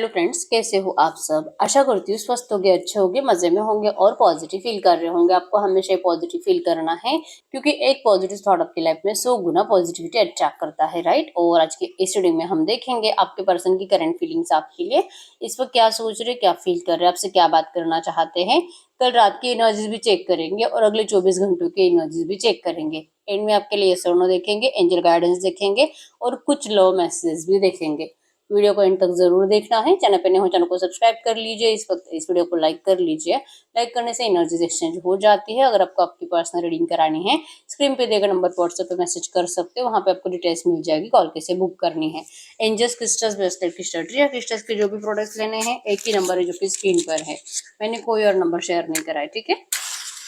Hello friends, कैसे हो आप सब। आशा करती हूँ स्वस्थ होगे, अच्छे होगे, मजे में होंगे और पॉजिटिव फील कर रहे होंगे। आपको हमेशा पॉजिटिव फील करना है क्योंकि एक पॉजिटिव थॉट आपकी लाइफ में 100 गुना पॉजिटिविटी अट्रैक्ट करता है, राइट। और आज की इस वीडियो में हम देखेंगे आपके पर्सन की करंट फीलिंग्स आपके लिए इस वक्त क्या सोच रहे, क्या फील कर रहे हैं, आपसे क्या बात करना चाहते हैं। कल रात की एनर्जीज भी चेक करेंगे और अगले 24 घंटों की एनर्जीज भी चेक करेंगे। एंड में आपके लिए सोनो देखेंगे, एंजल गाइडेंस देखेंगे और कुछ लव मैसेजेस भी देखेंगे। वीडियो को एंड तक जरूर देखना है। चैनल पे नए हो चैनल को सब्सक्राइब कर लीजिए। इस वक्त इस वीडियो को लाइक कर लीजिए। लाइक करने से एनर्जीज एक्सचेंज हो जाती है। अगर आपको आपकी पर्सनल रीडिंग करानी है, स्क्रीन पे देगा नंबर पर व्हाट्सएप पे मैसेज कर सकते हो। वहां पे आपको डिटेल्स मिल जाएगी, कॉल कैसे बुक करनी है। Angels crystals bracelet crystal tree या क्रिस्टल्स के जो भी प्रोडक्ट्स लेने हैं, एक ही नंबर है जो कि स्क्रीन पर है। मैंने कोई और नंबर शेयर नहीं करा है, ठीक है।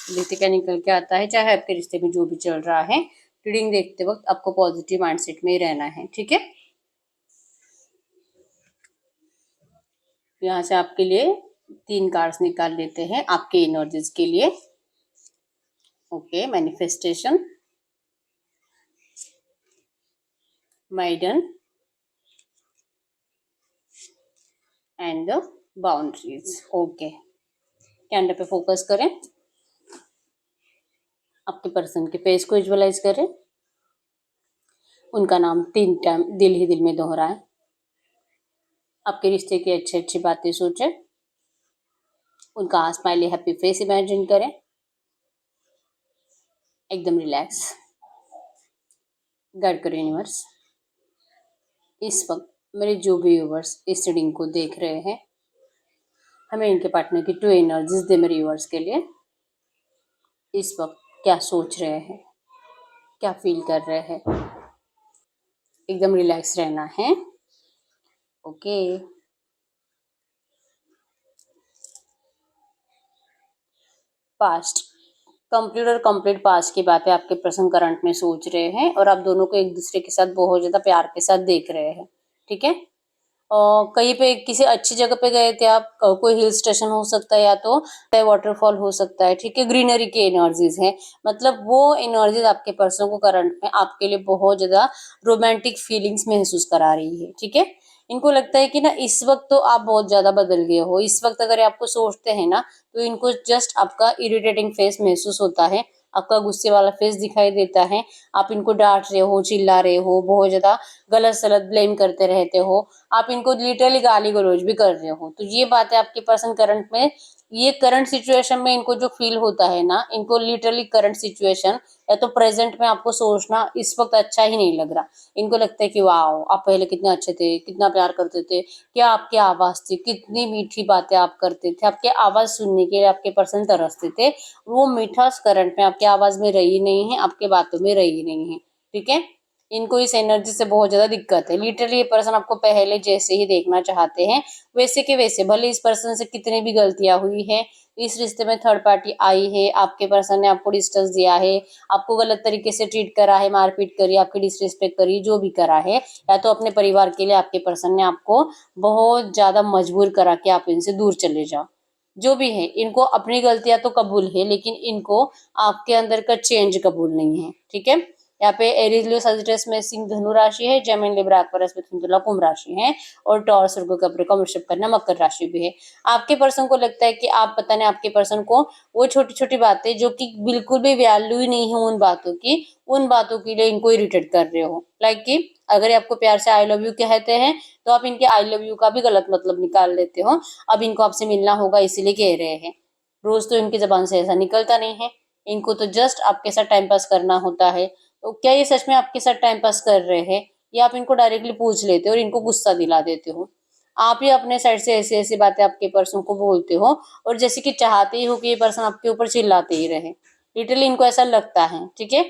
देखते क्या निकल के आता है। चाहे आपके रिश्ते में जो भी चल रहा है, रीडिंग देखते वक्त आपको पॉजिटिव माइंडसेट में ही रहना है, ठीक है। यहाँ से आपके लिए 3 कार्ड्स निकाल लेते हैं आपके एनर्जीज के लिए। Okay, manifestation, maiden and the boundaries. Okay, candle पे फोकस करें, आपके पर्सन के फेस को विजुअलाइज करें, उनका नाम 3 टाइम दिल ही दिल में दोहराएं, आपके रिश्ते की अच्छी अच्छी बातें सोचें, उनका स्माइली हैप्पी फेस इमेजिन करें, एकदम रिलैक्स। गाइड करें यूनिवर्स, इस वक्त मेरे जो भी व्यूवर्स इस रीडिंग को देख रहे हैं, हमें इनके पार्टनर की 2 एनर्जीज दे मेरे व्यूवर्स के लिए। इस वक्त क्या सोच रहे हैं, क्या फील कर रहे हैं, एकदम रिलैक्स रहना है। ओके, पास्ट, कंप्लीट और कंप्लीट पास्ट की बातें आपके पर्सन करंट में सोच रहे हैं और आप दोनों को एक दूसरे के साथ बहुत ज्यादा प्यार के साथ देख रहे हैं, ठीक है। कहीं पे किसी अच्छी जगह पे गए थे आप, कोई हिल स्टेशन हो सकता है या तो वाटरफॉल हो सकता है, ठीक है। ग्रीनरी की एनर्जीज है, मतलब वो एनर्जीज आपके पर्सन को करंट में आपके लिए बहुत ज्यादा रोमांटिक फीलिंग्स महसूस करा रही है, ठीक है। इनको लगता है कि ना इस वक्त तो आप बहुत ज्यादा बदल गए हो। इस वक्त अगर आपको सोचते हैं ना तो इनको जस्ट आपका इरिटेटिंग फेस महसूस होता है, आपका गुस्से वाला फेस दिखाई देता है। आप इनको डांट रहे हो, चिल्ला रहे हो, बहुत ज्यादा गलत सलत ब्लेम करते रहते हो, आप इनको लिटरली गाली गलौज भी कर रहे हो। तो ये बात है आपके पर्सन करंट में, ये करंट सिचुएशन में इनको जो फील होता है ना, इनको लिटरली करंट सिचुएशन या तो प्रेजेंट में आपको सोचना इस वक्त अच्छा ही नहीं लग रहा। इनको लगता है कि वाह, आप पहले कितने अच्छे थे, कितना प्यार करते थे, क्या आपकी आवाज थी, कितनी मीठी बातें आप करते थे, आपके आवाज सुनने के लिए आपके पर्सन तरसते थे। वो मिठास करंट में आपकी आवाज में रही नहीं है, आपके बातों में रही नहीं है, ठीक है। इनको इस एनर्जी से बहुत ज्यादा दिक्कत है। लिटरली ये पर्सन आपको पहले जैसे ही देखना चाहते हैं, वैसे के वैसे, भले इस पर्सन से कितनी भी गलतियां हुई है, इस रिश्ते में थर्ड पार्टी आई है, आपके पर्सन ने आपको डिस्टेंस दिया है, आपको गलत तरीके से ट्रीट करा है, मारपीट करी, आपकी डिसरिस्पेक्ट करी, जो भी करा है, या तो अपने परिवार के लिए आपके पर्सन ने आपको बहुत ज्यादा मजबूर करा कि आप इनसे दूर चले जाओ। जो भी है, इनको अपनी गलतियां तो कबूल है, लेकिन इनको आपके अंदर का चेंज कबूल नहीं है, ठीक है। यहाँ पे एरीज लियो सजिटेरियस में सिंह धनु राशि है, जेमिनी लिब्रा एक्वेरियस में तुला कुंभ राशि है और टॉरस वर्गो कैप्रिकॉर्न वृषभ कन्या मकर राशि भी है। आपके पर्सन को लगता है कि आप पता नहीं आपके पर्सन को वो छोटी छोटी बातें जो कि बिल्कुल भी वैल्यू ही नहीं है उन बातों की, उन बातों के लिए इनको इरिटेट कर रहे हो। लाइक कि अगर ये आपको प्यार से आई लव यू कहते हैं तो आप इनके आई लव यू का भी गलत मतलब निकाल लेते हो। अब इनको आपसे मिलना होगा इसीलिए कह रहे हैं। रोज तो इनकी जबान से ऐसा निकलता नहीं है, इनको तो जस्ट आपके साथ टाइम पास करना होता है। तो क्या ये सच में आपके साथ टाइम पास कर रहे हैं, या आप इनको डायरेक्टली पूछ लेते हो और इनको गुस्सा दिला देते हो। आप ही अपने साइड से ऐसी ऐसी बातें आपके पर्सन को बोलते हो और जैसे कि चाहते ही हो कि ये पर्सन आपके ऊपर चिल्लाते ही रहे। लिटरली इनको ऐसा लगता है, ठीक है।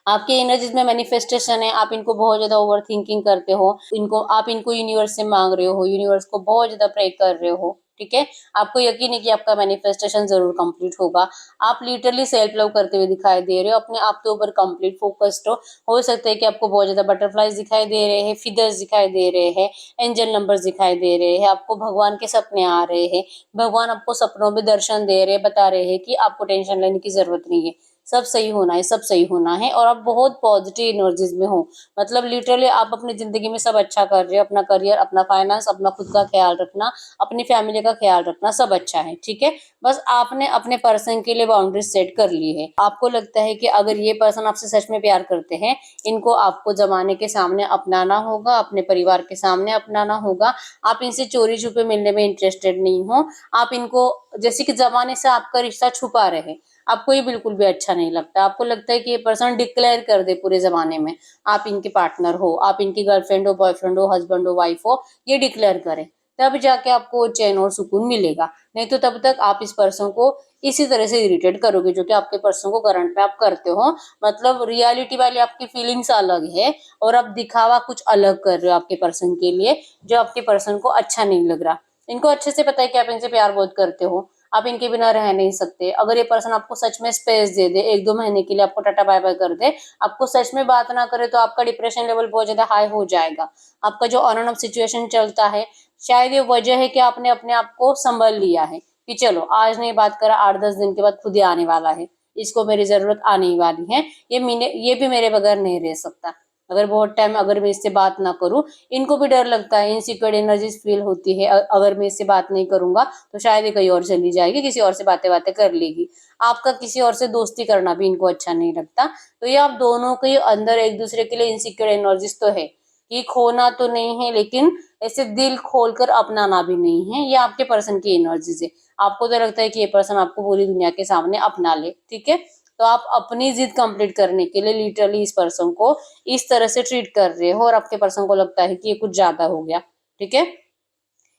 आपके एनर्जीज में मैनिफेस्टेशन है, आप इनको बहुत ज्यादा ओवर थिंकिंग करते हो, इनको यूनिवर्स से मांग रहे हो, यूनिवर्स को बहुत ज्यादा प्रे कर रहे हो, ठीक है। आपको यकीन है कि आपका मैनिफेस्टेशन जरूर कंप्लीट होगा। आप लिटरली सेल्फ लव करते हुए दिखाई दे रहे हो, अपने आप के ऊपर कंप्लीट फोकस्ड हो सकता है कि आपको बहुत ज्यादा बटरफ्लाईज दिखाई दे रहे हैं, फिदर्स दिखाई दे रहे हैं, एंजल नंबर्स दिखाई दे रहे हैं, आपको भगवान के सपने आ रहे हैं, भगवान आपको सपनों में दर्शन दे रहे हैं, बता रहे हैं कि आपको टेंशन लेने की जरूरत नहीं है। सब सही होना है, सब सही होना है, और आप बहुत पॉजिटिव एनर्जीज में हो। मतलब लिटरली आप अपनी जिंदगी में सब अच्छा कर रहे हो, अपना करियर, अपना फाइनेंस, अपना खुद का ख्याल रखना, अपनी फैमिली का ख्याल रखना, सब अच्छा है, ठीक है। बस आपने अपने पर्सन के लिए बाउंड्रीज सेट कर ली है। आपको लगता है कि अगर ये पर्सन आपसे सच में प्यार करते हैं, इनको आपको जमाने के सामने अपनाना होगा, अपने परिवार के सामने अपनाना होगा। आप इनसे चोरी छुपे मिलने में इंटरेस्टेड नहीं हो। आप इनको जैसे कि जमाने से आपका रिश्ता छुपा रहे, आपको ये बिल्कुल भी अच्छा नहीं लगता। आपको लगता है कि ये पर्सन डिक्लेयर कर दे पूरे जमाने में आप इनके पार्टनर हो, आप इनकी गर्लफ्रेंड हो, बॉयफ्रेंड हो, हस्बैंड हो, वाइफ हो, ये डिक्लेयर करें, तब जाके आपको चैन और सुकून मिलेगा। नहीं तो तब तक आप इस पर्सन को इसी तरह से इरिटेट करोगे, जो कि आपके पर्सन को करंट में आप करते हो। मतलब रियलिटी वाली आपकी फीलिंग्स अलग है, और आप दिखावा कुछ अलग कर रहे हो आपके पर्सन के लिए, जो आपके पर्सन को अच्छा नहीं लग रहा। इनको अच्छे से पता है कि आप इनसे प्यार बहुत करते हो, आप इनके बिना रह नहीं सकते। अगर ये पर्सन आपको सच में स्पेस दे दे, 1-2 महीने के लिए आपको टाटा बाय बाय कर दे, आपको सच में बात ना करे, तो आपका डिप्रेशन लेवल बहुत ज्यादा हाई हो जाएगा। आपका जो ऑन एंड ऑफ सिचुएशन चलता है, शायद ये वजह है कि आपने अपने आप को संभल लिया है कि चलो आज नहीं बात करा, 8-10 दिन के बाद खुद ही आने वाला है, इसको मेरी जरूरत आने ही वाली है, ये भी मेरे बगैर नहीं रह सकता। अगर बहुत टाइम अगर मैं इससे बात ना करूं, इनको भी डर लगता है, इनसिक्योर एनर्जीज फील होती है, अगर मैं इससे बात नहीं करूंगा तो शायद ये कहीं और चली जाएगी, किसी और से बातें बातें कर लेगी। आपका किसी और से दोस्ती करना भी इनको अच्छा नहीं लगता। तो ये आप दोनों के अंदर एक दूसरे के लिए इनसिक्योर एनर्जीज तो है कि खोना तो नहीं है, लेकिन ऐसे दिल खोलकर अपनाना भी नहीं है। ये आपके पर्सन की एनर्जीज है। आपको तो लगता है कि ये पर्सन आपको पूरी दुनिया के सामने अपना ले, ठीक है। तो आप अपनी जिद कंप्लीट करने के लिए लिटरली इस पर्सन को इस तरह से ट्रीट कर रहे हो, और आपके पर्सन को लगता है कि ये कुछ ज्यादा हो गया, ठीक है।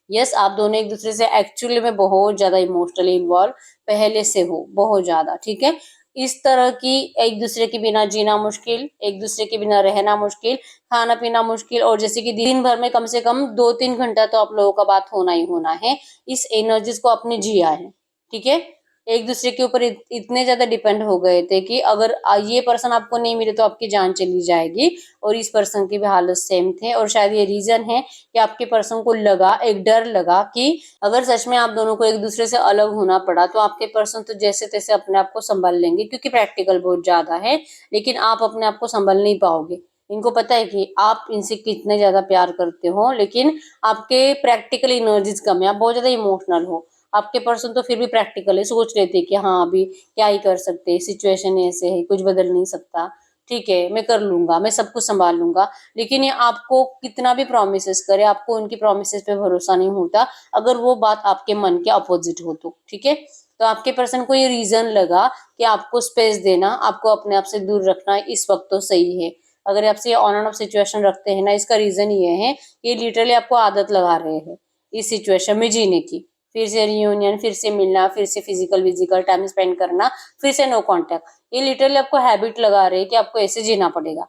यस, आप दोनों एक दूसरे से एक्चुअली में बहुत ज्यादा इमोशनली इन्वॉल्व पहले से हो, बहुत ज्यादा, ठीक है। इस तरह की एक दूसरे के बिना जीना मुश्किल, एक दूसरे के बिना रहना मुश्किल, खाना पीना मुश्किल, और जैसे कि दिन भर में कम से कम 2-3 घंटा तो आप लोगों का बात होना ही होना है। इस एनर्जीज को आपने जिया है, ठीक है। एक दूसरे के ऊपर इतने ज्यादा डिपेंड हो गए थे कि अगर ये पर्सन आपको नहीं मिले तो आपकी जान चली जाएगी, और इस पर्सन की भी हालत सेम थे। और शायद ये रीजन है कि आपके पर्सन को लगा, एक डर लगा कि अगर सच में आप दोनों को एक दूसरे से अलग होना पड़ा, तो आपके पर्सन तो जैसे तैसे अपने आप को संभाल लेंगे, क्योंकि प्रैक्टिकल बहुत ज्यादा है, लेकिन आप अपने आप को संभाल नहीं पाओगे। इनको पता है कि आप इनसे कितने ज्यादा प्यार करते हो, लेकिन आपके प्रैक्टिकल एनर्जीज कम है, आप बहुत ज्यादा इमोशनल हो। आपके पर्सन तो फिर भी प्रैक्टिकल है, सोच रहे थे कि हाँ अभी क्या ही कर सकते हैं, सिचुएशन ऐसे है, कुछ बदल नहीं सकता, ठीक है मैं कर लूंगा, मैं सब कुछ संभाल लूंगा। लेकिन ये आपको कितना भी प्रोमिस करे, आपको उनकी प्रोमिस पे भरोसा नहीं होता, अगर वो बात आपके मन के अपोजिट हो तो, ठीक है। तो आपके पर्सन को ये रीजन लगा कि आपको स्पेस देना, आपको अपने आप से दूर रखना इस वक्त तो सही है। अगर आपसे ये ऑन एंड ऑफ सिचुएशन रखते हैं ना, इसका रीजन ये है कि लिटरली आपको आदत लगा रहे हैं इस सिचुएशन में जीने की। फिर से रियूनियन, फिर से मिलना, फिर से फिजिकल टाइम स्पेंड करना, फिर से नो कांटेक्ट, ये लिटरली आपको हैबिट लगा रहे हैं कि आपको ऐसे जीना पड़ेगा।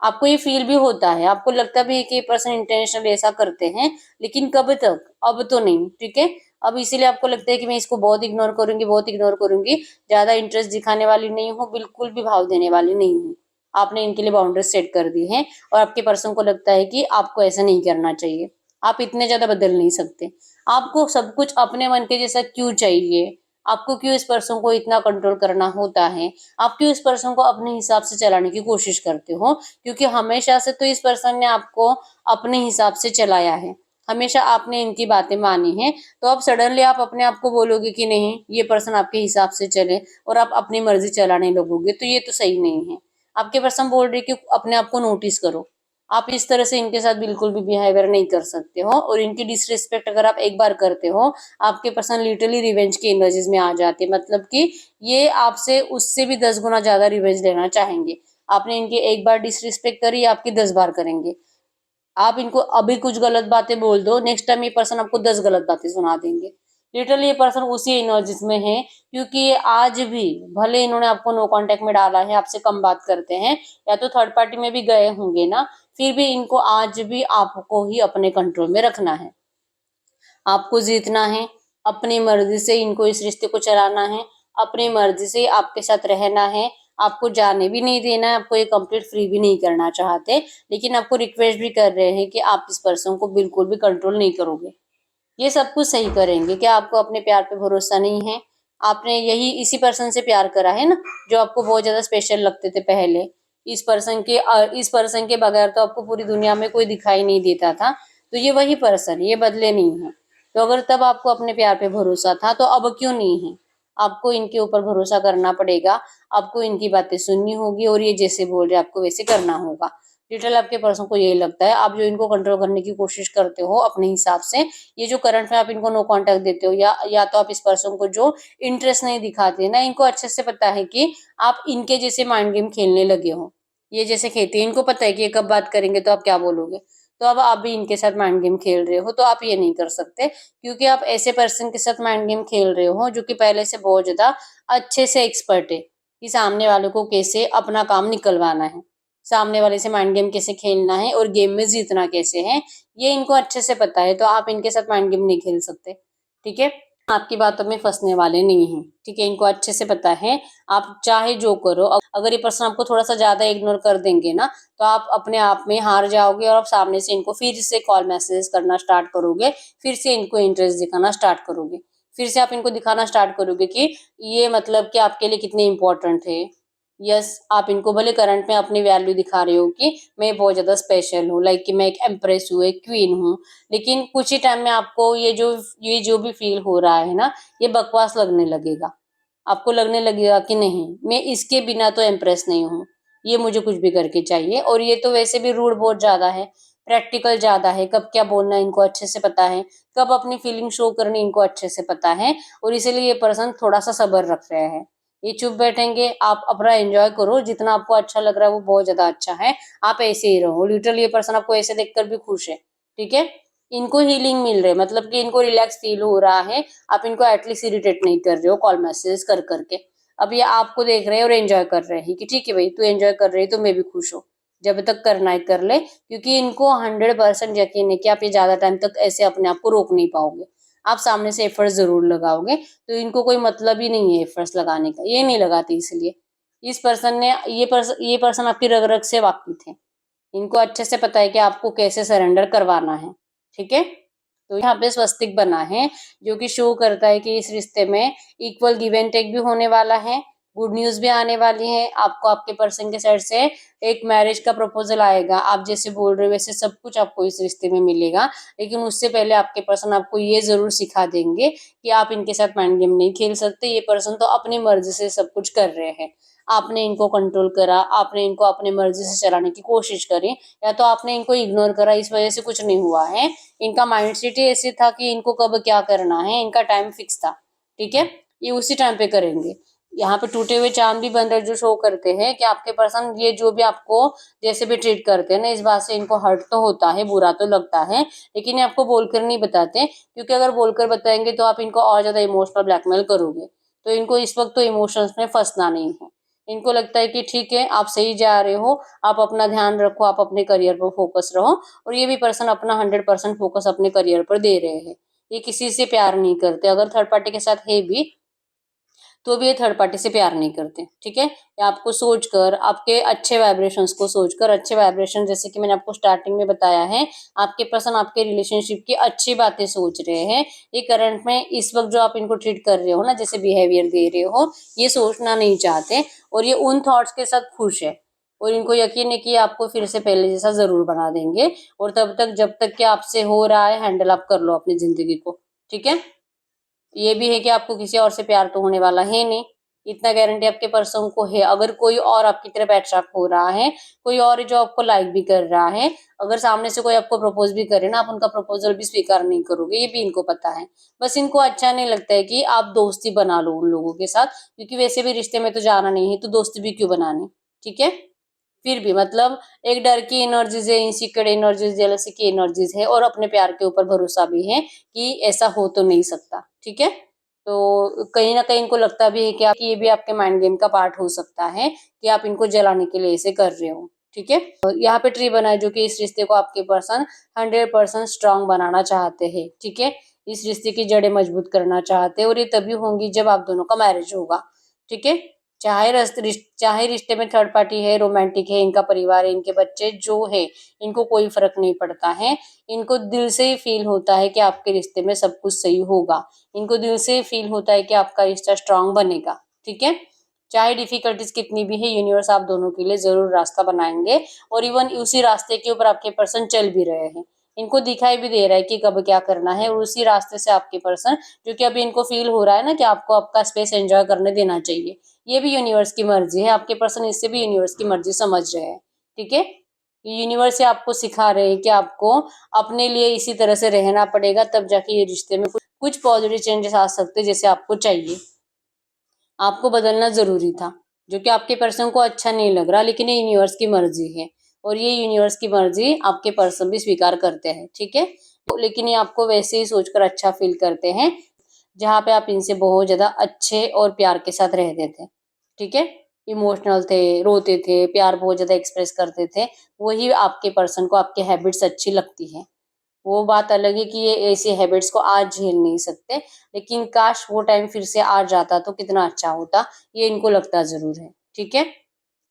आपको ये फील भी होता है, आपको लगता भी है कि ये पर्सन इंटेंशनली ऐसा करते हैं, लेकिन कब तक, अब तो नहीं, ठीक है। अब इसीलिए आपको लगता है कि मैं इसको बहुत इग्नोर करूंगी, बहुत इग्नोर करूंगी, ज्यादा इंटरेस्ट दिखाने वाली नहीं हूँ, बिल्कुल भी भाव देने वाली नहीं हूँ। आपने इनके लिए बाउंड्री सेट कर दी है, और आपके पर्सन को लगता है कि आपको ऐसा नहीं करना चाहिए, आप इतने ज्यादा बदल नहीं सकते। आपको सब कुछ अपने मन के जैसा क्यों चाहिए, आपको क्यों इस पर्सन को इतना कंट्रोल करना होता है, आप क्यों इस पर्सन को अपने हिसाब से चलाने की कोशिश करते हो, क्योंकि हमेशा से तो इस पर्सन ने आपको अपने हिसाब से चलाया है, हमेशा आपने इनकी बातें मानी है। तो अब सडनली आप अपने आप को बोलोगे कि नहीं ये पर्सन आपके हिसाब से चले, और आप अपनी मर्जी चलाने लगोगे, तो ये तो सही नहीं है। आपके पर्सन बोल रहे कि अपने आप को नोटिस करो, आप इस तरह से इनके साथ बिल्कुल भी बिहेवियर नहीं कर सकते हो, और इनकी डिसरिस्पेक्ट अगर आप एक बार करते हो, आपके पर्सन लिटरली रिवेंज की एनर्जीज में आ जाते हैं। मतलब कि ये आपसे उससे भी 10 गुना ज्यादा रिवेंज लेना चाहेंगे। आपने इनकी एक बार डिसरिस्पेक्ट करी, आपकी 10 बार करेंगे। आप इनको अभी कुछ गलत बातें बोल दो, नेक्स्ट टाइम ये पर्सन आपको 10 गलत बातें सुना देंगे। लिटरली ये पर्सन उसी एनर्जीज में है, क्योंकि ये आज भी, भले इन्होंने आपको नो कांटेक्ट में डाला है, आपसे कम बात करते हैं, या तो थर्ड पार्टी में भी गए होंगे ना, फिर भी इनको आज भी आपको ही अपने कंट्रोल में रखना है, आपको जीतना है, अपनी मर्जी से इनको इस रिश्ते को चलाना है, अपनी मर्जी से आपके साथ रहना है, आपको जाने भी नहीं देना है, आपको ये कंप्लीट फ्री भी नहीं करना चाहते, लेकिन आपको रिक्वेस्ट भी कर रहे हैं कि आप इस पर्सन को बिल्कुल भी कंट्रोल नहीं करोगे। ये सब कुछ सही करेंगे, क्या आपको अपने प्यार पे भरोसा नहीं है? आपने यही इसी पर्सन से प्यार करा है ना, जो आपको बहुत ज्यादा स्पेशल लगते थे पहले। इस पर्सन के बगैर तो आपको पूरी दुनिया में कोई दिखाई नहीं देता था। तो ये वही पर्सन, ये बदले नहीं है। तो अगर तब आपको अपने प्यार पे भरोसा था तो अब क्यों नहीं है? आपको इनके ऊपर भरोसा करना पड़ेगा, आपको इनकी बातें सुननी होगी और ये जैसे बोल रहे आपको वैसे करना होगा। लिटरल आपके पर्सन को यही लगता है, आप जो इनको कंट्रोल करने की कोशिश करते हो अपने हिसाब से, ये जो करंट में आप इनको नो कांटेक्ट देते हो, या तो आप इस पर्सन को जो इंटरेस्ट नहीं दिखाते ना, इनको अच्छे से पता है कि आप इनके जैसे माइंड गेम खेलने लगे हो। ये जैसे खेलते हैं, इनको पता है कि ये कब बात करेंगे तो आप क्या बोलोगे। तो अब आप भी इनके साथ माइंड गेम खेल रहे हो, तो आप ये नहीं कर सकते, क्योंकि आप ऐसे पर्सन के साथ माइंड गेम खेल रहे हो जो कि पहले से बहुत ज्यादा अच्छे से एक्सपर्ट है कि सामने वाले को कैसे अपना काम निकलवाना है, सामने वाले से माइंड गेम कैसे खेलना है और गेम में जीतना कैसे है, ये इनको अच्छे से पता है। तो आप इनके साथ माइंड गेम नहीं खेल सकते, ठीक है। आपकी बातों में फंसने वाले नहीं हैं, ठीक है, इनको अच्छे से पता है। आप चाहे जो करो, अगर ये पर्सन आपको थोड़ा सा ज्यादा इग्नोर कर देंगे ना, तो आप अपने आप में हार जाओगे और आप सामने से इनको फिर से कॉल मैसेज करना स्टार्ट करोगे, फिर से इनको इंटरेस्ट दिखाना स्टार्ट करोगे, फिर से आप इनको दिखाना स्टार्ट करोगे कि ये मतलब कि आपके लिए कितने इंपॉर्टेंट है। यस, आप इनको भले करंट में अपनी वैल्यू दिखा रहे हो कि मैं बहुत ज्यादा स्पेशल हूँ, लाइक कि मैं एक एम्प्रेस हूँ, एक क्वीन हूँ, लेकिन कुछ ही टाइम में आपको ये जो भी फील हो रहा है ना, ये बकवास लगने लगेगा। आपको लगने लगेगा कि नहीं, मैं इसके बिना तो इम्प्रेस नहीं हूँ, ये मुझे कुछ भी करके चाहिए। और ये तो वैसे भी रूड बहुत ज्यादा है, प्रैक्टिकल ज्यादा है, कब क्या बोलना है इनको अच्छे से पता है, कब अपनी फीलिंग शो करनी इनको अच्छे से पता है। और इसीलिए ये पर्सन थोड़ा सा सब्र रख रहे हैं, ये चुप बैठेंगे, आप अपना एंजॉय करो, जितना आपको अच्छा लग रहा है वो बहुत ज्यादा अच्छा है, आप ऐसे ही रहो। लिटरली ये पर्सन आपको ऐसे देखकर भी खुश है, ठीक है। इनको हीलिंग मिल रही है, मतलब कि इनको रिलैक्स फील हो रहा है, आप इनको एटलीस्ट इरिटेट नहीं कर रहे हो कॉल मैसेज कर करके। अब ये आपको देख रहे हैं और एंजॉय कर रहे हैं कि ठीक है भाई, तू एंजॉय कर रही है तो मैं भी खुश हूँ, जब तक करना है कर ले, क्योंकि इनको 100% यकीन है कि आप ये ज्यादा टाइम तक ऐसे अपने आप को रोक नहीं पाओगे। आप सामने से एफर्ट जरूर लगाओगे, तो इनको कोई मतलब ही नहीं है एफर्ट्स लगाने का, ये नहीं लगाते। इसलिए इस पर्सन ने ये पर्सन आपकी रग रग से वाकिफ है, इनको अच्छे से पता है कि आपको कैसे सरेंडर करवाना है, ठीक है। तो यहाँ पे स्वस्तिक बना है, जो कि शो करता है कि इस रिश्ते में इक्वल गिव एंड टेक भी होने वाला है, गुड न्यूज भी आने वाली है आपको। आपके पर्सन के साइड से एक मैरिज का प्रपोजल आएगा, आप जैसे बोल रहे हो वैसे सब कुछ आपको इस रिश्ते में मिलेगा। लेकिन उससे पहले आपके पर्सन आपको ये जरूर सिखा देंगे कि आप इनके साथ माइंड गेम नहीं खेल सकते, ये पर्सन तो अपनी मर्जी से सब कुछ कर रहे हैं। आपने इनको कंट्रोल करा, आपने इनको अपनी मर्जी से चलाने की कोशिश करी, या तो आपने इनको इग्नोर करा, इस वजह से कुछ नहीं हुआ है। इनका माइंडसेट ही ऐसे था कि इनको कब क्या करना है, इनका टाइम फिक्स था, ठीक है, ये उसी टाइम पे करेंगे। यहाँ पे टूटे हुए चांद भी बन रहे जो शो करते हैं कि आपके पर्सन ये जो भी आपको जैसे भी ट्रीट करते हैं ना, इस बात से इनको हर्ट तो होता है, बुरा तो लगता है, लेकिन ये आपको बोलकर नहीं बताते, क्योंकि अगर बोलकर बताएंगे तो आप इनको और ज्यादा इमोशनल ब्लैकमेल करोगे। तो इनको इस वक्त तो इमोशंस में फंसना नहीं है, इनको लगता है कि ठीक है आप सही जा रहे हो, आप अपना ध्यान रखो, आप अपने करियर पर फोकस रहो। और ये भी पर्सन अपना 100% फोकस अपने करियर पर दे रहे हैं, ये किसी से प्यार नहीं करते, अगर थर्ड पार्टी के साथ है भी तो भी ये थर्ड पार्टी से प्यार नहीं करते, ठीक है। ये आपको सोचकर, आपके अच्छे वाइब्रेशंस को सोचकर, अच्छे वाइब्रेशन जैसे कि मैंने आपको स्टार्टिंग में बताया है, आपके पर्सन आपके रिलेशनशिप की अच्छी बातें सोच रहे हैं। ये करंट में इस वक्त जो आप इनको ट्रीट कर रहे हो ना, जैसे बिहेवियर दे रहे हो, ये सोचना नहीं चाहते और ये उन थॉट्स के साथ खुश है। और इनको यकीन है कि आपको फिर से पहले जैसा जरूर बना देंगे। और तब तक, जब तक कि आपसे हो रहा है हैंडल, आप कर लो अपनी जिंदगी को, ठीक है। ये भी है कि आपको किसी और से प्यार तो होने वाला है नहीं, इतना गारंटी आपके पर्सन को है। अगर कोई और आपकी तरफ अट्रैक्ट हो रहा है, कोई और है जो आपको लाइक भी कर रहा है, अगर सामने से कोई आपको प्रपोज भी करे ना, आप उनका प्रपोजल भी स्वीकार नहीं करोगे, ये भी इनको पता है। बस इनको अच्छा नहीं लगता है कि आप दोस्ती बना लो उन लोगों के साथ, क्योंकि वैसे भी रिश्ते में तो जाना नहीं है, तो दोस्ती भी क्यों बनानी, ठीक है। फिर भी मतलब एक डर की एनर्जीज है, इनसिक्योर एनर्जीज, जेलसी की एनर्जीज है, और अपने प्यार के ऊपर भरोसा भी है कि ऐसा हो तो नहीं सकता, ठीक है। तो कहीं ना कहीं इनको लगता भी है कि ये भी आपके माइंड गेम का पार्ट हो सकता है, कि आप इनको जलाने के लिए ऐसे कर रहे हो, ठीक है। यहाँ पे ट्री बना है, जो कि इस रिश्ते को आपके पर्सन 100% स्ट्रांग बनाना चाहते हैं, ठीक है। इस रिश्ते की जड़ें मजबूत करना चाहते हैं, और ये तभी होंगी जब आप दोनों का मैरिज होगा, ठीक है। चाहे रिश्ते में थर्ड पार्टी है, रोमांटिक है, इनका परिवार है, इनके बच्चे जो है, इनको कोई फर्क नहीं पड़ता है। इनको दिल से ही फील होता है कि आपके रिश्ते में सब कुछ सही होगा। इनको दिल से फील होता है कि आपका रिश्ता स्ट्रांग बनेगा। ठीक है, चाहे डिफिकल्टीज कितनी भी है, यूनिवर्स आप दोनों के लिए जरूर रास्ता बनाएंगे। और इवन उसी रास्ते के ऊपर आपके पर्सन चल भी रहे हैं। इनको दिखाई भी दे रहा है कि कब क्या करना है, और उसी रास्ते से आपके पर्सन, जो कि अभी इनको फील हो रहा है ना कि आपको आपका स्पेस एंजॉय करने देना चाहिए, ये भी यूनिवर्स की मर्जी है। आपके पर्सन इससे भी यूनिवर्स की मर्जी समझ रहे हैं। ठीक है, यूनिवर्स से आपको सिखा रहे हैं कि आपको अपने लिए इसी तरह से रहना पड़ेगा, तब जाके ये रिश्ते में कुछ पॉजिटिव चेंजेस आ सकते हैं जैसे आपको चाहिए। आपको बदलना जरूरी था, जो कि आपके पर्सन को अच्छा नहीं लग रहा, लेकिन ये यूनिवर्स की मर्जी है, और ये यूनिवर्स की मर्जी आपके पर्सन भी स्वीकार करते हैं। ठीक है, लेकिन ये आपको वैसे ही सोचकर अच्छा फील करते हैं जहाँ पे आप इनसे बहुत ज्यादा अच्छे और प्यार के साथ रहते थे। ठीक है, इमोशनल थे, रोते थे, प्यार बहुत ज्यादा एक्सप्रेस करते थे, वही आपके पर्सन को आपके हैबिट्स अच्छी लगती है। वो बात अलग है कि ये ऐसी हैबिट्स को आज झेल नहीं सकते, लेकिन काश वो टाइम फिर से आ जाता तो कितना अच्छा होता, ये इनको लगता जरूर है। ठीक है,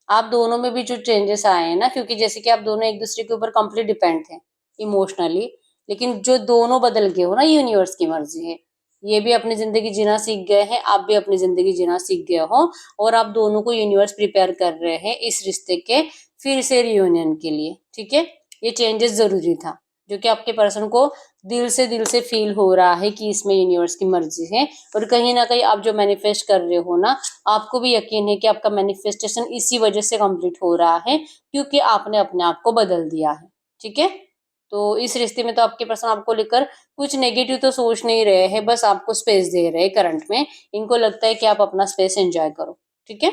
आप दोनों में भी जो चेंजेस आए हैं ना, क्योंकि जैसे कि आप दोनों एक दूसरे के ऊपर कंप्लीट डिपेंड थे इमोशनली, लेकिन जो दोनों बदल गए हो ना, यूनिवर्स की मर्जी है। ये भी अपनी जिंदगी जीना सीख गए हैं, आप भी अपनी जिंदगी जीना सीख गए हो, और आप दोनों को यूनिवर्स प्रिपेयर कर रहे हैं इस रिश्ते के फिर से रियूनियन के लिए। ठीक है, ये चेंजेस जरूरी था, जो कि आपके पर्सन को दिल से फील हो रहा है कि इसमें यूनिवर्स की मर्जी है। और कहीं ना कहीं आप जो मैनिफेस्ट कर रहे हो ना, आपको भी यकीन है कि आपका मैनिफेस्टेशन इसी वजह से कंप्लीट हो रहा है, क्योंकि आपने अपने आप को बदल दिया है। ठीक है, तो इस रिश्ते में तो आपके पर्सन आपको लेकर कुछ नेगेटिव तो सोच नहीं रहे हैं, बस आपको स्पेस दे रहे हैं करंट में। इनको लगता है कि आप अपना स्पेस एंजॉय करो। ठीक है,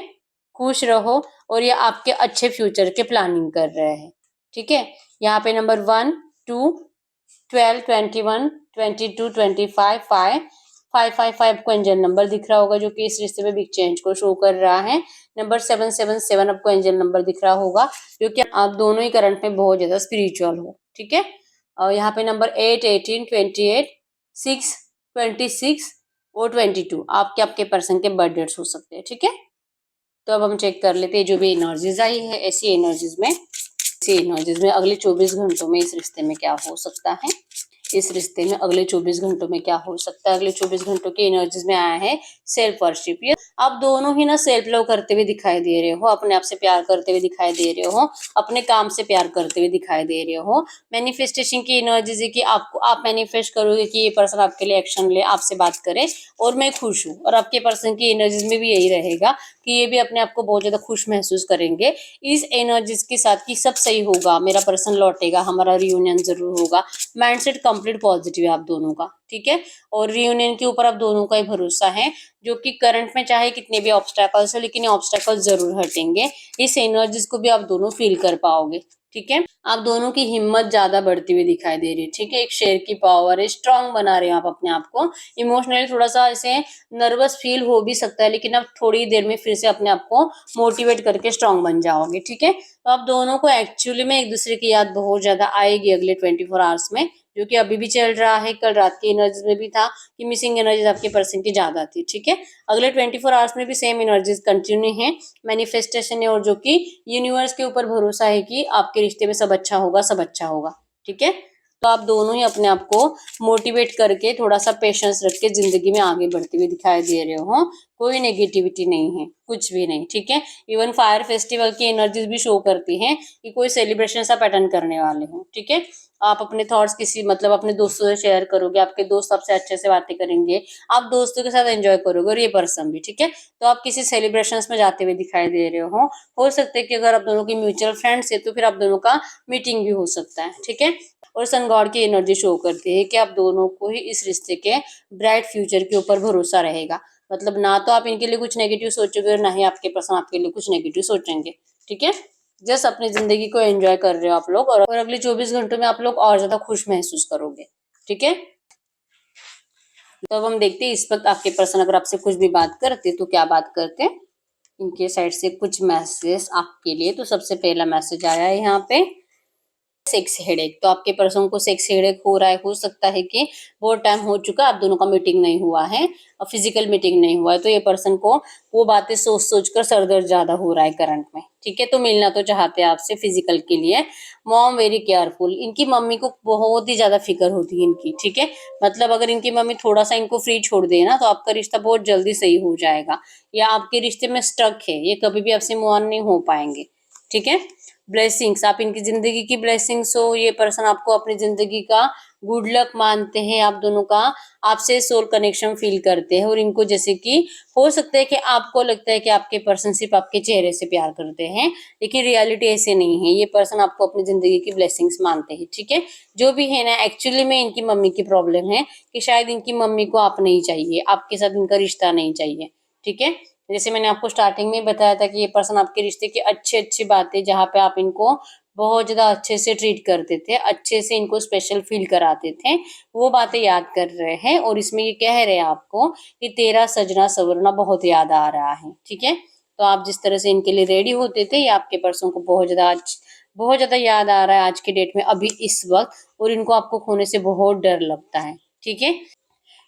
खुश रहो, और ये आपके अच्छे फ्यूचर के प्लानिंग कर रहे हैं। ठीक है, यहाँ पे नंबर 1, 2, 12, 21, 22, 25, 5 आपको एंजल नंबर दिख रहा होगा, जो कि इस रिश्ते में बिग चेंज को शो कर रहा है। नंबर 777 आपको एंजल नंबर दिख रहा होगा, जो कि आप दोनों ही करंट में बहुत ज्यादा स्पिरिचुअल हो। ठीक है, और यहाँ पे नंबर 8, 18, 28, 6, 26 और 22 आपके पर्सन के बर्थ डेट्स हो सकते हैं। ठीक है, तो अब हम चेक कर लेते हैं जो भी एनर्जीज आई है, ऐसी एनर्जीज में अगले 24 घंटों में इस रिश्ते में क्या हो सकता है। इस रिश्ते में अगले 24 घंटों में क्या हो सकता है। अगले 24 घंटों की एनर्जीज में आया है सेल्फ वर्शिप। ये आप दोनों ही ना सेल्फ लव करते हुए दिखाई दे रहे हो, अपने आप से प्यार करते हुए दिखाई दे रहे हो, अपने काम से प्यार करते हुए दिखाई दे रहे हो। मैनिफेस्टेशन की एनर्जीज है कि आपको आप मैनिफेस्ट करोगे कि ये पर्सन आपके लिए एक्शन ले, आपसे बात करे, और मैं खुश हूँ। और आपके पर्सन की एनर्जीज में भी यही रहेगा कि ये भी अपने आप को बहुत ज्यादा खुश महसूस करेंगे इस एनर्जीज के साथ कि सब सही होगा, मेरा पर्सन लौटेगा, हमारा रियूनियन जरूर होगा। माइंडसेट कंप्लीट पॉजिटिव है आप दोनों का। ठीक है, और रियूनियन के ऊपर आप दोनों का ही भरोसा है, जो कि करंट में चाहे कितने भी ऑब्स्टेकल्स है, लेकिन ये ऑब्स्टेकल्स जरूर हटेंगे। इस एनर्जीज को भी आप दोनों फील कर पाओगे। ठीक है, आप दोनों की हिम्मत ज्यादा बढ़ती हुई दिखाई दे रही है। ठीक है, एक शेर की पावर है, स्ट्रांग बना रहे हो आप अपने आप को। इमोशनली थोड़ा सा ऐसे नर्वस फील हो भी सकता है, लेकिन आप थोड़ी देर में फिर से अपने आप को मोटिवेट करके स्ट्रांग बन जाओगे। ठीक है, तो आप दोनों को एक्चुअली में एक दूसरे की याद बहुत ज्यादा आएगी अगले 24 आवर्स में, जो कि अभी भी चल रहा है। कल रात की एनर्जीज में भी था कि मिसिंग एनर्जीज आपके पर्सन की ज्यादा थी। ठीक है, अगले 24 आवर्स में भी सेम एनर्जीज कंटिन्यू है। मैनिफेस्टेशन है, और जो कि यूनिवर्स के ऊपर भरोसा है कि आपके रिश्ते में सब अच्छा होगा, सब अच्छा होगा। ठीक है, तो आप दोनों ही अपने आप को मोटिवेट करके थोड़ा सा पेशेंस रख के जिंदगी में आगे बढ़ते हुए दिखाई दे रहे हो। कोई नेगेटिविटी नहीं है, कुछ भी नहीं। ठीक है, इवन फायर फेस्टिवल की एनर्जीज भी शो करती हैं कि कोई सेलिब्रेशन सा पैटर्न करने वाले हो। ठीक है, आप अपने थॉट्स किसी मतलब अपने दोस्तों से शेयर करोगे, आपके दोस्त आपसे अच्छे से बातें करेंगे, आप दोस्तों के साथ एंजॉय करोगे, और ये पर्सन भी। ठीक है, तो आप किसी सेलिब्रेशंस में जाते हुए दिखाई दे रहे हो सकता है कि अगर आप दोनों की म्यूचुअल फ्रेंड्स है तो फिर आप दोनों का मीटिंग भी हो सकता है। ठीक है, और सन गॉड की एनर्जी शो करती है कि आप दोनों को ही इस रिश्ते के ब्राइट फ्यूचर के ऊपर भरोसा रहेगा। मतलब ना तो आप इनके लिए कुछ नेगेटिव सोचोगे, और ना ही आपके पर्सन आपके लिए कुछ नेगेटिव सोचेंगे। ठीक है, जस्ट अपनी जिंदगी को एंजॉय कर रहे हो आप लोग, और अगले 24 घंटों में आप लोग और ज्यादा खुश महसूस करोगे। ठीक है, तो अब हम देखते हैं इस वक्त आपके पर्सन अगर आपसे कुछ भी बात करते तो क्या बात करते हैं। इनके साइड से कुछ मैसेज आपके लिए। तो सबसे पहला मैसेज आया है यहाँ पे, सेक्स हेडेक, तो आपके पर्सन को सेक्स हेडेक हो रहा है, हो सकता है कि बहुत टाइम हो चुका है आप दोनों का मीटिंग नहीं हुआ है और फिजिकल मीटिंग नहीं हुआ है, तो ये पर्सन को वो बातें सोच सोच कर सर दर्द ज्यादा हो रहा है करंट में। ठीक है, तो मिलना तो चाहते हैं आपसे फिजिकल के लिए। मॉम वेरी केयरफुल, इनकी मम्मी को बहुत ही ज्यादा फिक्र होती है इनकी। ठीक है, मतलब अगर इनकी मम्मी थोड़ा सा इनको फ्री छोड़ दे ना तो आपका रिश्ता बहुत जल्दी सही हो जाएगा, या आपके रिश्ते में स्टक है, ये कभी भी आपसे मूव ऑन नहीं हो पाएंगे। ठीक है, ब्लेसिंग्स, आप इनकी जिंदगी की ब्लेसिंग्स हो, ये पर्सन आपको अपनी जिंदगी का गुड लक मानते हैं, आप दोनों का आपसे सोल कनेक्शन फील करते हैं, और इनको जैसे कि हो सकता है कि आपको लगता है कि आपके पर्सन सिर्फ आपके चेहरे से प्यार करते हैं, लेकिन रियलिटी ऐसे नहीं है, ये पर्सन आपको अपनी जिंदगी की ब्लेसिंग्स मानते हैं। ठीक है, जो भी है ना, एक्चुअली में इनकी मम्मी की प्रॉब्लम है कि शायद इनकी मम्मी को आप नहीं चाहिए, आपके साथ इनका रिश्ता नहीं चाहिए। ठीक है, जैसे मैंने आपको स्टार्टिंग में बताया था कि ये पर्सन आपके रिश्ते की अच्छी अच्छी बातें, जहाँ पे आप इनको बहुत ज्यादा अच्छे से ट्रीट करते थे, अच्छे से इनको स्पेशल फील कराते थे, वो बातें याद कर रहे हैं, और इसमें ये कह रहे हैं आपको कि तेरा सजना सवरना बहुत याद आ रहा है। ठीक है, तो आप जिस तरह से इनके लिए रेडी होते थे, ये आपके पर्सन को बहुत ज्यादा याद आ रहा है आज के डेट में, अभी इस वक्त, और इनको आपको खोने से बहुत डर लगता है। ठीक है,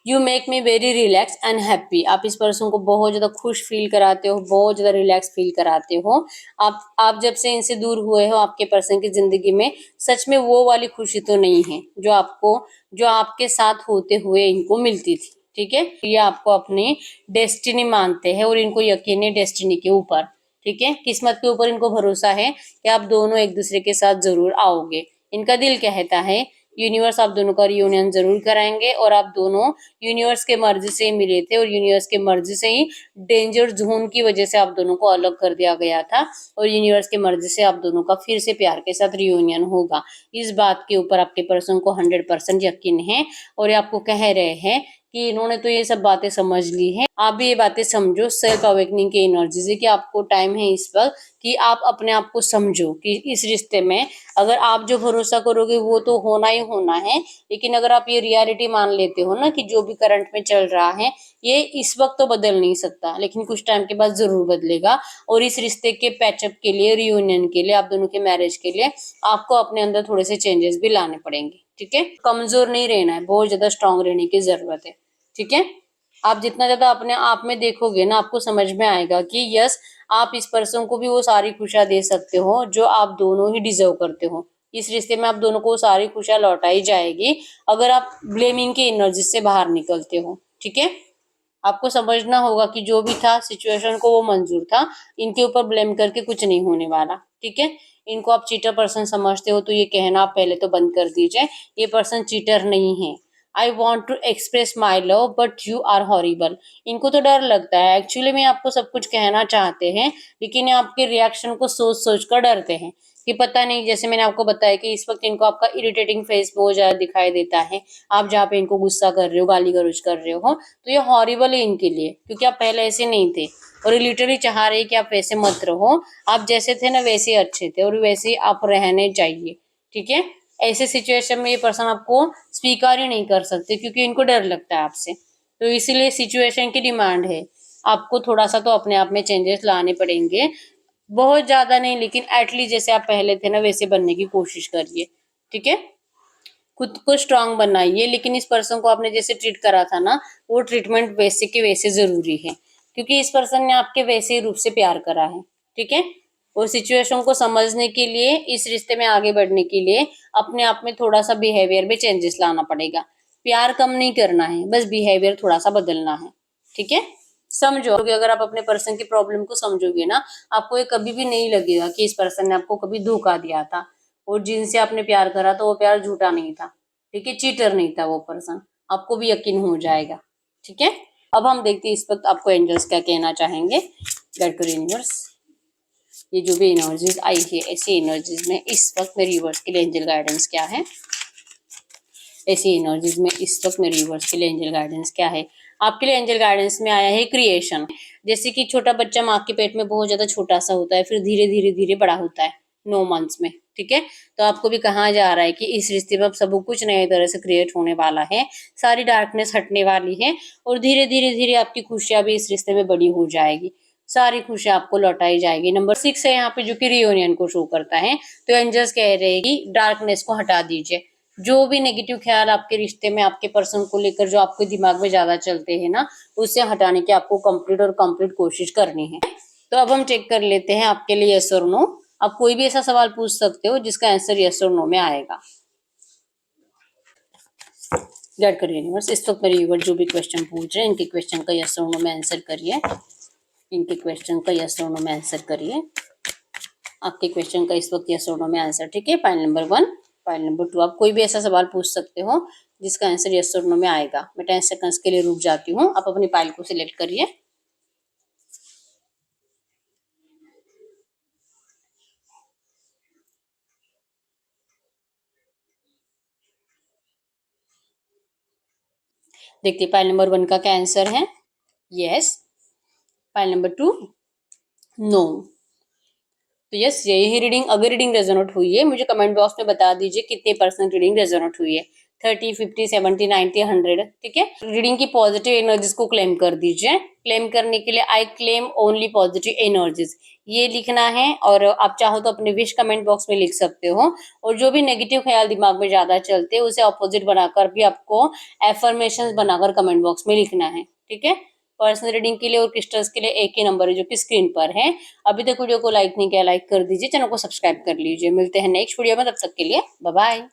you make me very relax and happy, आप इस पर्सन को बहुत ज्यादा खुश फील कराते हो, बहुत ज्यादा रिलैक्स फील कराते हो। आप जब से इनसे दूर हुए हो, आपके पर्सन की जिंदगी में सच में वो वाली खुशी तो नहीं है जो आपके साथ होते हुए इनको मिलती थी। ठीक है, ये आपको अपनी डेस्टिनी मानते हैं, और इनको यकीन है डेस्टिनी के ऊपर। ठीक है, किस्मत के ऊपर इनको भरोसा है कि आप दोनों एक दूसरे के साथ जरूर आओगे। इनका दिल कहता है यूनिवर्स आप दोनों का रियूनियन जरूर कराएंगे, और आप दोनों यूनिवर्स के मर्जी से ही मिले थे, और यूनिवर्स के मर्जी से ही डेंजर जोन की वजह से आप दोनों को अलग कर दिया गया था, और यूनिवर्स के मर्जी से आप दोनों का फिर से प्यार के साथ रियूनियन होगा। इस बात के ऊपर आपके पर्सन को 100% यकीन है, और ये आपको कह रहे हैं कि इन्होंने तो ये सब बातें समझ ली है, आप भी ये बातें समझो सेल्फ अवेकनिंग की एनर्जी से, कि आपको टाइम है इस वक्त कि आप अपने आप को समझो कि इस रिश्ते में अगर आप जो भरोसा करोगे वो तो होना ही होना है, लेकिन अगर आप ये रियलिटी मान लेते हो ना कि जो भी करंट में चल रहा है ये इस वक्त तो बदल नहीं सकता, लेकिन कुछ टाइम के बाद जरूर बदलेगा, और इस रिश्ते के पैचअप के लिए, रियूनियन के लिए, आप दोनों के मैरिज के लिए आपको अपने अंदर थोड़े से चेंजेस भी लाने पड़ेंगे। ठीक है, कमजोर नहीं रहना है, बहुत ज्यादा स्ट्रांग रहने की जरूरत है। ठीक है, आप जितना ज्यादा अपने आप में देखोगे ना, आपको समझ में आएगा कि यस, आप इस पर्सन को भी वो सारी खुशियां दे सकते हो जो आप दोनों ही डिजर्व करते हो। इस रिश्ते में आप दोनों को सारी खुशियां लौटाई जाएगी अगर आप ब्लेमिंग की एनर्जी से बाहर निकलते हो। ठीक है, आपको समझना होगा कि जो भी था सिचुएशन को वो मंजूर था, इनके ऊपर ब्लेम करके कुछ नहीं होने वाला। ठीक है, इनको आप चीटर पर्सन समझते हो तो ये कहना आप पहले तो बंद कर दीजिए, ये पर्सन चीटर नहीं है। I want to express my love but you are horrible, इनको तो डर लगता है, एक्चुअली में आपको सब कुछ कहना चाहते हैं, लेकिन ये आपके रिएक्शन को सोच सोच कर डरते हैं कि पता नहीं, जैसे मैंने आपको बताया कि इस वक्त इनको आपका इरिटेटिंग फेस बहुत ज्यादा दिखाई देता है, आप जहाँ पे इनको गुस्सा कर रहे हो, गाली गलौज कर रहे हो, तो ये हॉरिबल है इनके लिए, क्योंकि आप पहले ऐसे नहीं थे, और ये लिटरली चाह रहे हैं कि आप वैसे मत रहो, आप जैसे थे ना वैसे अच्छे थे, और वैसे ही आप रहने चाहिए। ठीक है, ऐसे सिचुएशन में ये पर्सन आपको स्वीकार ही नहीं कर सकते, क्योंकि इनको डर लगता है आपसे, तो इसीलिए सिचुएशन की डिमांड है, आपको थोड़ा सा तो अपने आप में चेंजेस लाने पड़ेंगे, बहुत ज्यादा नहीं, लेकिन एटलीस्ट जैसे आप पहले थे ना वैसे बनने की कोशिश करिए। ठीक है, खुद को स्ट्रांग बनाइए, लेकिन इस पर्सन को आपने जैसे ट्रीट करा था ना, वो ट्रीटमेंट वैसे के वैसे जरूरी है, क्योंकि इस पर्सन ने आपके वैसे ही रूप से प्यार करा है। ठीक है, और सिचुएशन को समझने के लिए, इस रिश्ते में आगे बढ़ने के लिए अपने आप में थोड़ा सा बिहेवियर में चेंजेस लाना पड़ेगा, प्यार कम नहीं करना है, बस बिहेवियर थोड़ा सा बदलना है। ठीक है, समझो कि अगर आप अपने पर्सन की प्रॉब्लम को समझोगे ना, आपको ये कभी भी नहीं लगेगा कि इस पर्सन ने आपको कभी धोखा दिया था, और जिनसे आपने प्यार करा तो वो प्यार झूठा नहीं था। ठीक है, चीटर नहीं था वो पर्सन, आपको भी यकीन हो जाएगा। ठीक है, अब हम देखते हैं इस वक्त आपको एंजल्स क्या कहना चाहेंगे। गॉड यूनिवर्स, ये जो भी एनर्जीज आई है, ऐसी एनर्जीज में इस वक्त मेरे यूनिवर्स के लिए एंजल गाइडेंस क्या है, ऐसी एनर्जीज में इस वक्त मेरे यूनिवर्स के लिए एंजल गाइडेंस क्या है। आपके लिए एंजल गाइडेंस में आया है क्रिएशन, जैसे कि छोटा बच्चा माँ के पेट में बहुत ज्यादा छोटा सा होता है, फिर धीरे धीरे धीरे बड़ा होता है 9 मंथ्स में। ठीक है, तो आपको भी कहा जा रहा है कि इस रिश्ते में अब सब कुछ नए तरह से क्रिएट होने वाला है, सारी डार्कनेस हटने वाली है, और धीरे धीरे धीरे आपकी खुशियां भी इस रिश्ते में बड़ी हो जाएगी। सारी खुशियां आपको लौटाई जाएगी। नंबर 6 है यहाँ पे जो कि रियूनियन को शो करता है। तो एंजल्स कह रहे हैं कि डार्कनेस को हटा दीजिए। जो भी नेगेटिव ख्याल आपके रिश्ते में आपके पर्सन को लेकर जो आपके दिमाग में ज्यादा चलते हैं ना, उससे हटाने की आपको कंप्लीट कोशिश करनी है। तो अब हम चेक कर लेते हैं आपके लिए यस और नो। आप कोई भी ऐसा सवाल पूछ सकते हो जिसका आंसर यस और नो में आएगा। गाइड करिए यूनिवर्स, इस वक्त मेरे व्यूअर जो भी क्वेश्चन पूछ रहे हैं इनके क्वेश्चन का यस और नो में आंसर करिए। इनके क्वेश्चन का यस और नो में आंसर करिए। आपके क्वेश्चन का इस वक्त यस और नो में आंसर, ठीक है। फाइल नंबर 1, फाइल नंबर 2, आप कोई भी ऐसा सवाल पूछ सकते हो जिसका आंसर यस और नो में आएगा। मैं 10 सेकंड्स के लिए रुक जाती हूँ, आप अपनी फाइल को सिलेक्ट करिए। देखिए फाइल नंबर 1 का क्या आंसर है, यस। File number 2, no. तो यस, यही रीडिंग, अगर रीडिंग रेजोनेट हुई है मुझे कमेंट बॉक्स में बता दीजिए कितने % रीडिंग रेजोनेट हुई है। 30, 50, 70, 90, 100, ठीक है। रीडिंग की पॉजिटिव एनर्जीज को क्लेम कर दीजिए। क्लेम करने के लिए I claim only positive energies, ये लिखना है। और आप चाहो तो अपने विश कमेंट बॉक्स में लिख सकते हो। और जो भी नेगेटिव ख्याल दिमाग में ज्यादा चलते हैं उसे अपोजिट बनाकर भी आपको एफर्मेशन बनाकर कमेंट बॉक्स में लिखना है, ठीक है। पर्सनल रीडिंग के लिए और क्रिस्टल्स के लिए एक ही नंबर है जो कि स्क्रीन पर है। अभी तक वीडियो को लाइक नहीं किया, लाइक कर दीजिए, चैनल को सब्सक्राइब कर लीजिए। मिलते हैं नेक्स्ट वीडियो में, तब तक के लिए बाय बाय।